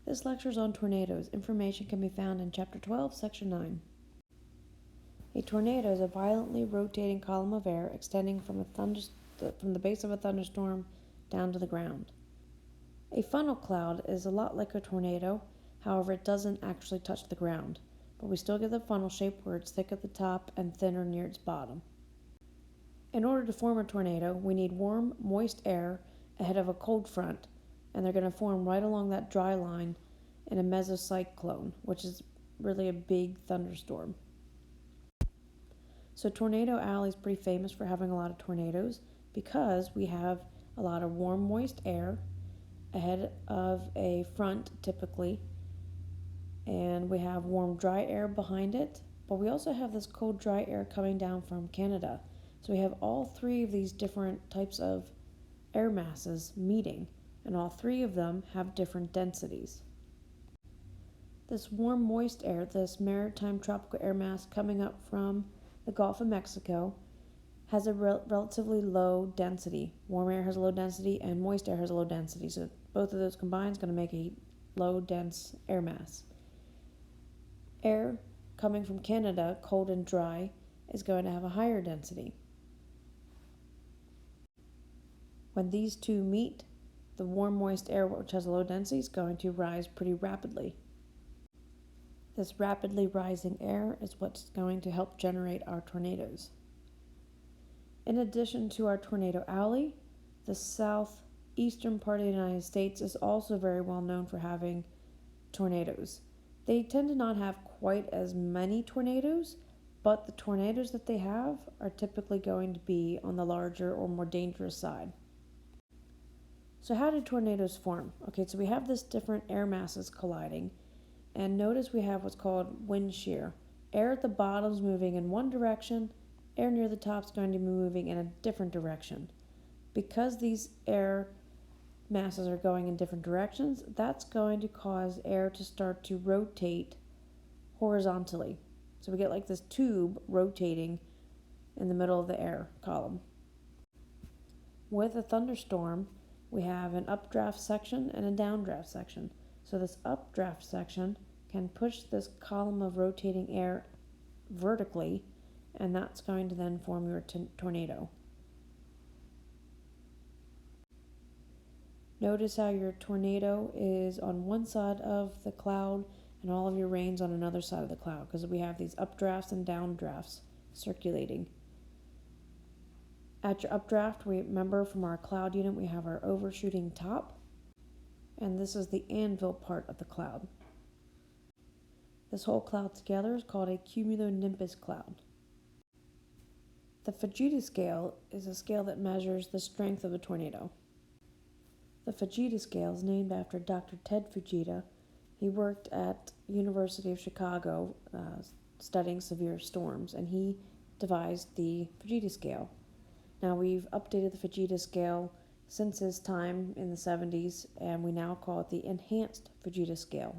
This lecture is on tornadoes. Information can be found in Chapter 12, Section 9. A tornado is a violently rotating column of air extending from the base of a thunderstorm down to the ground. A funnel cloud is a lot like a tornado, however it doesn't actually touch the ground, but we still get the funnel shape where it's thick at the top and thinner near its bottom. In order to form a tornado, we need warm, moist air ahead of a cold front, and they're going to form right along that dry line in a mesocyclone, which is really a big thunderstorm. So Tornado Alley is pretty famous for having a lot of tornadoes because we have a lot of warm, moist air ahead of a front typically, and we have warm, dry air behind it, but we also have this cold, dry air coming down from Canada. So we have all three of these different types of air masses meeting, and all three of them have different densities. This warm, moist air, this maritime tropical air mass coming up from the Gulf of Mexico, has a relatively low density. Warm air has a low density and moist air has a low density, so both of those combined is going to make a low, dense air mass. Air coming from Canada, cold and dry, is going to have a higher density. When these two meet, the warm, moist air, which has a low density, is going to rise pretty rapidly. This rapidly rising air is what's going to help generate our tornadoes. In addition to our tornado alley, the southeastern part of the United States is also very well known for having tornadoes. They tend to not have quite as many tornadoes, but the tornadoes that they have are typically going to be on the larger or more dangerous side. So how do tornadoes form? Okay, so we have this different air masses colliding, and notice we have what's called wind shear. Air at the bottom is moving in one direction, air near the top is going to be moving in a different direction. Because these air masses are going in different directions, that's going to cause air to start to rotate horizontally. So we get like this tube rotating in the middle of the air column. With a thunderstorm, we have an updraft section and a downdraft section. So this updraft section can push this column of rotating air vertically, and that's going to then form your tornado. Notice how your tornado is on one side of the cloud and all of your rain's on another side of the cloud, because we have these updrafts and downdrafts circulating. At your updraft, we remember from our cloud unit, we have our overshooting top, and this is the anvil part of the cloud. This whole cloud together is called a cumulonimbus cloud. The Fujita scale is a scale that measures the strength of a tornado. The Fujita scale is named after Dr. Ted Fujita. He worked at University of Chicago studying severe storms, and he devised the Fujita scale. Now we've updated the Fujita scale since his time in the 70s, and we now call it the Enhanced Fujita scale.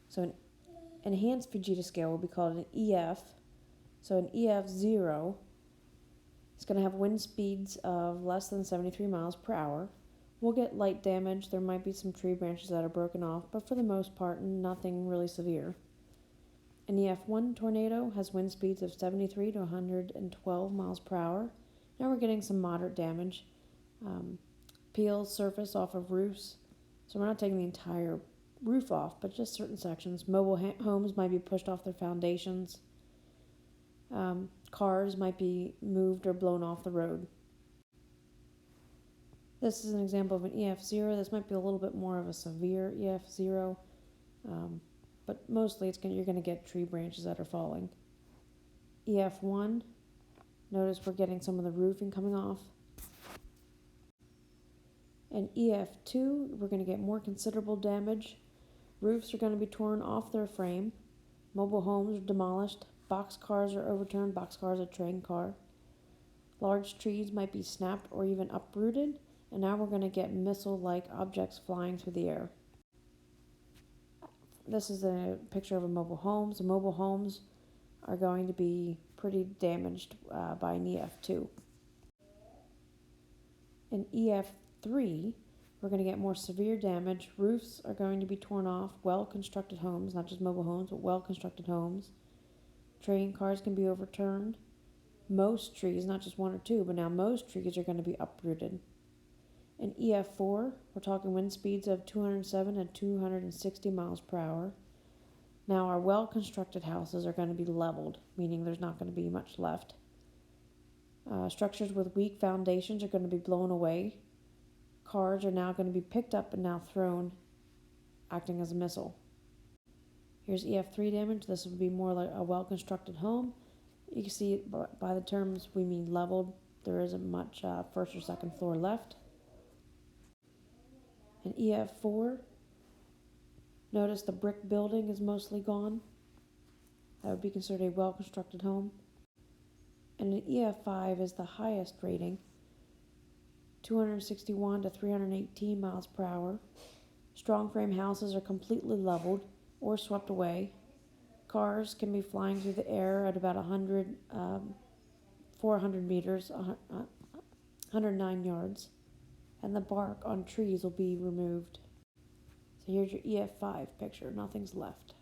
So an Enhanced Fujita scale will be called an EF. So an EF0 is going to have wind speeds of less than 73 miles per hour. We'll get light damage. There might be some tree branches that are broken off, but for the most part, nothing really severe. An EF1 tornado has wind speeds of 73 to 112 miles per hour. Now we're getting some moderate damage. Peels surface off of roofs. So we're not taking the entire roof off, but just certain sections. Mobile homes might be pushed off their foundations. Cars might be moved or blown off the road. This is an example of an EF0. This might be a little bit more of a severe EF0, but mostly you're going to get tree branches that are falling. EF1, notice we're getting some of the roofing coming off. And EF2, we're going to get more considerable damage. Roofs are going to be torn off their frame. Mobile homes are demolished. Boxcars are overturned. Boxcars, a train car. Large trees might be snapped or even uprooted. And now we're going to get missile-like objects flying through the air. This is a picture of a mobile home. So mobile homes are going to be pretty damaged by an EF2. In EF3, We're going to get more severe damage. Roofs are going to be torn off. Well-constructed homes, not just mobile homes, but well-constructed homes. Train cars can be overturned. Most trees, not just one or two, but now most trees are going to be uprooted. In EF4, we're talking wind speeds of 207 and 260 miles per hour. Now our well-constructed houses are going to be leveled, meaning there's not going to be much left. Structures with weak foundations are going to be blown away. Cars are now going to be picked up and now thrown, acting as a missile. Here's EF3 damage. This would be more like a well-constructed home. You can see by the terms we mean leveled. There isn't much first or second floor left. In EF4, notice the brick building is mostly gone. That would be considered a well-constructed home. And in EF5 is the highest rating, 261 to 318 miles per hour. Strong frame houses are completely leveled or swept away. Cars can be flying through the air at about 400 meters, 109 yards. And the bark on trees will be removed. So here's your EF5 picture. Nothing's left.